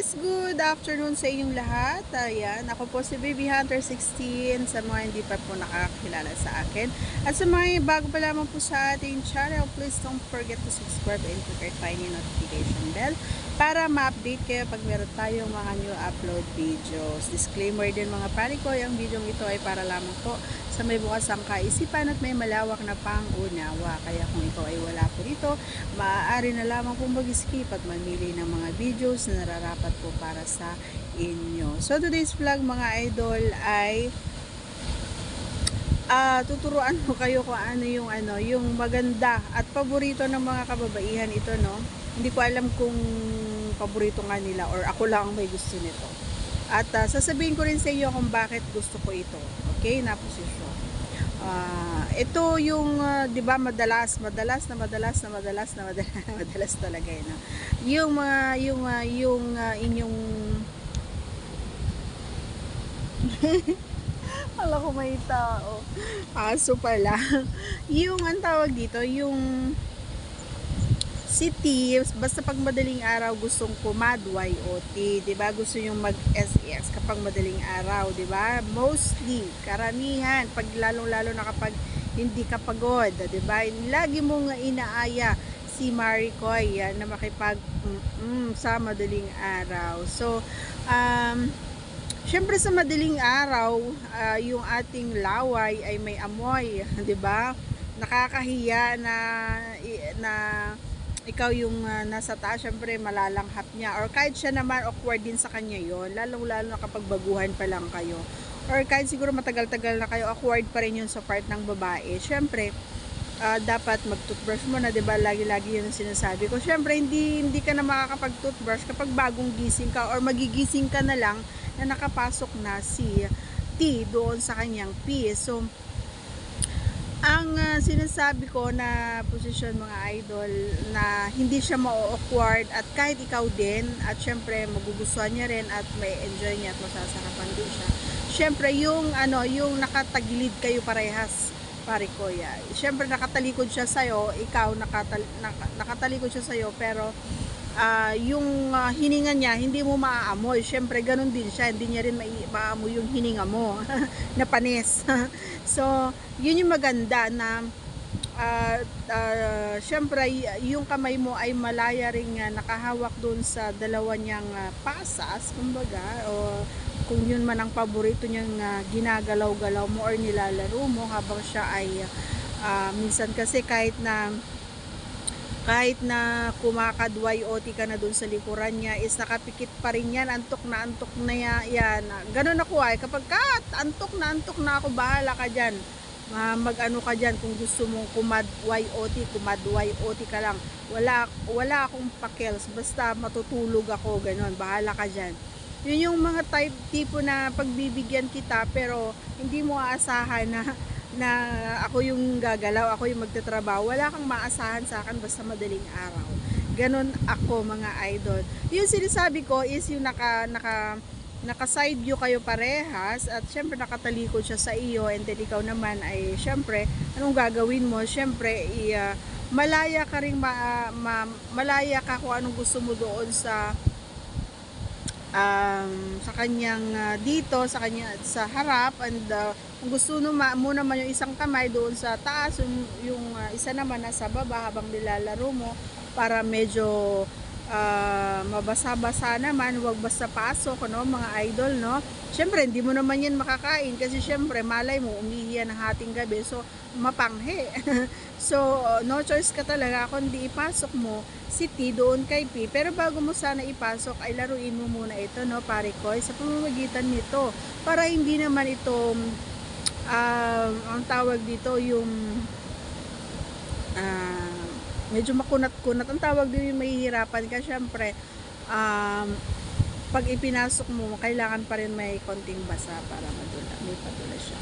guys! Good afternoon sa inyong lahat. Ayan, ako po si Baby Hunter 16 sa mga hindi pa po nakakilala sa akin. At sa mga bago pa lamang po sa ating channel, please don't forget to subscribe and click our tiny notification bell para ma-update kayo pag meron tayong mga new upload videos. Disclaimer din mga pari ko, yung video ito ay para lamang po sa may bukas ang kaisipan at may malawak na pang-unawa. Kaya kung ikaw ay wala po dito, maaari na lamang po mag-skip at mamili ng mga videos na nararapat po para sa inyo. So today's vlog mga idol ay tuturuan ko kayo kung ano yung maganda at paborito ng mga kababaihan ito, no. Hindi ko alam kung paborito nga nila or ako lang may gusto nito. At sasabihin ko rin sa inyo kung bakit gusto ko ito. Okay, na posisyon. Ito yung 'di ba madalas talaga eh, no? Yung inyong ala ko may tao. Aso pala. Yung ang tawag dito, yung city, basta pag madaling araw gustong YOT, 'di ba? Gusto yung mag-SEX kapag madaling araw, 'di ba? Mostly, karamihan pag lalong-lalo na kapag hindi ka pagod, 'di ba? Lagi mong inaaya si Maricoy yan na makipag sa madaling araw. So, syempre sa madaling araw, yung ating laway ay may amoy, 'di ba? Nakakahiya na ikaw yung nasa taas, syempre malalanghap niya, or kahit siya naman awkward din sa kanya yon, lalong-lalo na kapag baguhan pa lang kayo, or kahit siguro matagal-tagal na kayo, awkward pa rin yun sa part ng babae. Syempre dapat mag-toothbrush mo na, 'di ba? Lagi-lagi yun ang sinasabi ko. Syempre hindi ka na makakapag-toothbrush kapag bagong gising ka or magigising ka na lang na nakapasok na si T doon sa kanyang P. So ang sinasabi ko na posisyon mga idol na hindi siya ma-awkward at kahit ikaw din, at syempre magugustuhan niya rin at may enjoy niya at masasarapan din siya. Syempre yung yung nakatagilid kayo parehas, pare ko ya. Syempre nakatalikod siya sa iyo, ikaw nakatalikod siya sa iyo, pero yung hininga niya hindi mo maaamoy. Syempre ganun din siya, hindi niya rin maamoy yung hininga mo na panis. So yun yung maganda na syempre yung kamay mo ay malaya rin nakahawak doon sa dalawa niyang pasas, kumbaga, o kung yun man ang paborito niyang ginagalaw-galaw mo or nilalaro mo habang siya ay minsan kasi kahit na kumakadway-OT ka na dun sa likuran niya, is nakapikit pa rin yan, antok na yan. Ganun ako ay, kapag antok na ako, bahala ka dyan. Mag-ano ka dyan, kung gusto mong kumadway-OT ka lang. Wala akong pakels, basta matutulog ako, ganun, bahala ka dyan. Yun yung mga tipo na pagbibigyan kita, pero hindi mo aasahan na ako yung gagalaw, ako yung magtatrabaho. Wala kang maasahan sa akin basta madaling araw. Ganon ako mga idol. Yung sinasabi ko is yung naka side view kayo parehas, at syempre nakatalikod siya sa iyo, and then ikaw naman ay syempre anong gagawin mo? Syempre malaya ka ring malaya ka kung anong gusto mo doon sa kanyang dito sa kanya sa harap, and kung gusto mo naman yung isang kamay doon sa taas, yung isa naman nasa baba habang nilalaro mo, para medyo mabasa-basa naman, wag basta pasok, no mga idol, no. Syempre hindi mo naman yan makakain kasi syempre malay mo umihi yan ng hating gabi, so mapanghe. So no choice ka talaga kundi ipasok mo si T doon kay P. Pero bago mo sana ipasok ay laruin mo muna ito, no pare ko, sa pamamagitan nito, para hindi naman ito ang tawag dito yung medyo makunat-kunat ang tawag din, yung mahihirapan ka. Syempre pag ipinasok mo, kailangan pa rin may konting basa para may padula siya,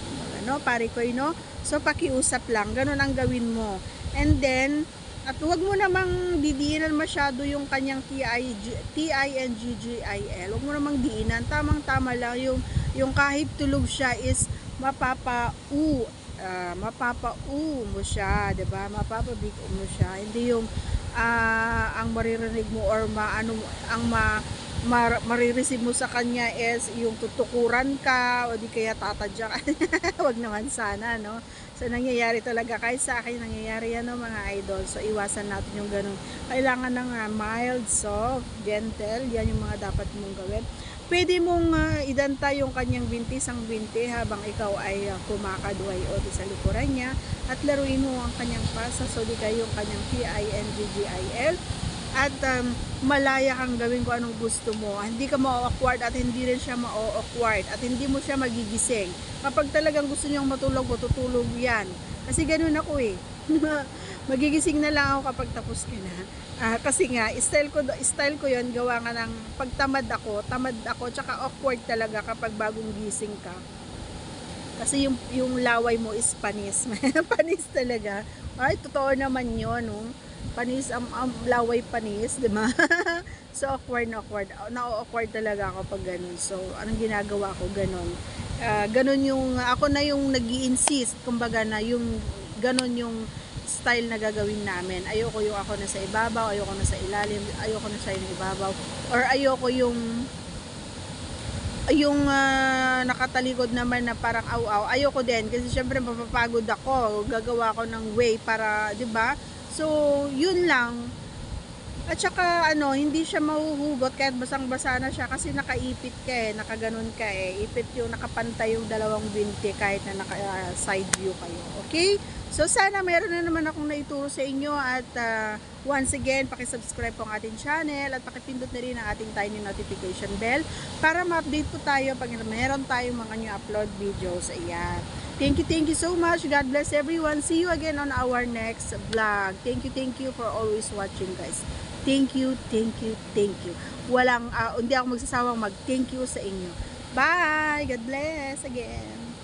no pare ko, no. So pakiusap lang, ganun ang gawin mo, and then at huwag mo namang didiinan masyado yung kanyang TINGGIL. Huwag mo namang diinan, tamang-tama lang yung kahit tulog siya is mapapa-u mo siya, 'di ba? Mapapa-big mo siya. Hindi yung ang maririnig mo or ang marireceive mo sa kanya is yung tutukuran ka o di kaya tatadya ka. Wag naman sana, no? So nangyayari talaga, kahit sa akin nangyayari yan, no, mga idol. So iwasan natin yung ganun. Kailangan ng mild, soft, gentle, yan yung mga dapat mong gawin. Pwede mong idanta yung kanyang binti sang binti habang ikaw ay kumakadway o di sa likuran niya, at laruin mo ang kanyang pasa, so di kayo yung kanyang PINGGIL, at malaya kang gawin kung anong gusto mo. Hindi ka ma-awkward at hindi rin siya ma-awkward at hindi mo siya magigising. Kapag talagang gusto niyang matulog, tutulog yan. Kasi ganun ako eh. Magigising na lang ako kapag tapos ka na. Kasi nga, style ko yon, gawa nga ng pagtamad ako, tsaka awkward talaga kapag bagong gising ka. Kasi yung laway mo is panis. Panis talaga. Ay, totoo naman yun, no? Panis, laway panis, di ba? So, awkward. Na-awkward talaga ako pag ganun. So, anong ginagawa ko? Ganun. Ganun yung, ako na yung nag-i-insist, kumbaga na yung, ganun yung style na gagawin namin. Ayoko yung ako na sa ibabaw, ayoko na sa ilalim, ayoko na siya yung ibabaw, or ayoko yung nakatalikod naman na parang aw-aw. Ayoko din kasi syempre mapapagod ako, gagawa ko ng way para, 'di ba? So, yun lang. At saka hindi siya mahuhugot kahit basang-basa na siya kasi nakaipit ka eh, nakaganon ka eh. Ipit yung nakapantay yung dalawang binti kahit na naka side view kayo. Okay? So sana meron na naman akong naituro sa inyo, at once again, paki-subscribe po ang ating channel at paki-pindot na rin ang ating tiny notification bell para ma-update po tayo pag meron tayong mga new upload videos. Ayan. Thank you so much. God bless everyone. See you again on our next vlog. Thank you for always watching, guys. Thank you. Walang, hindi ako magsasawang mag-thank you sa inyo. Bye! God bless again.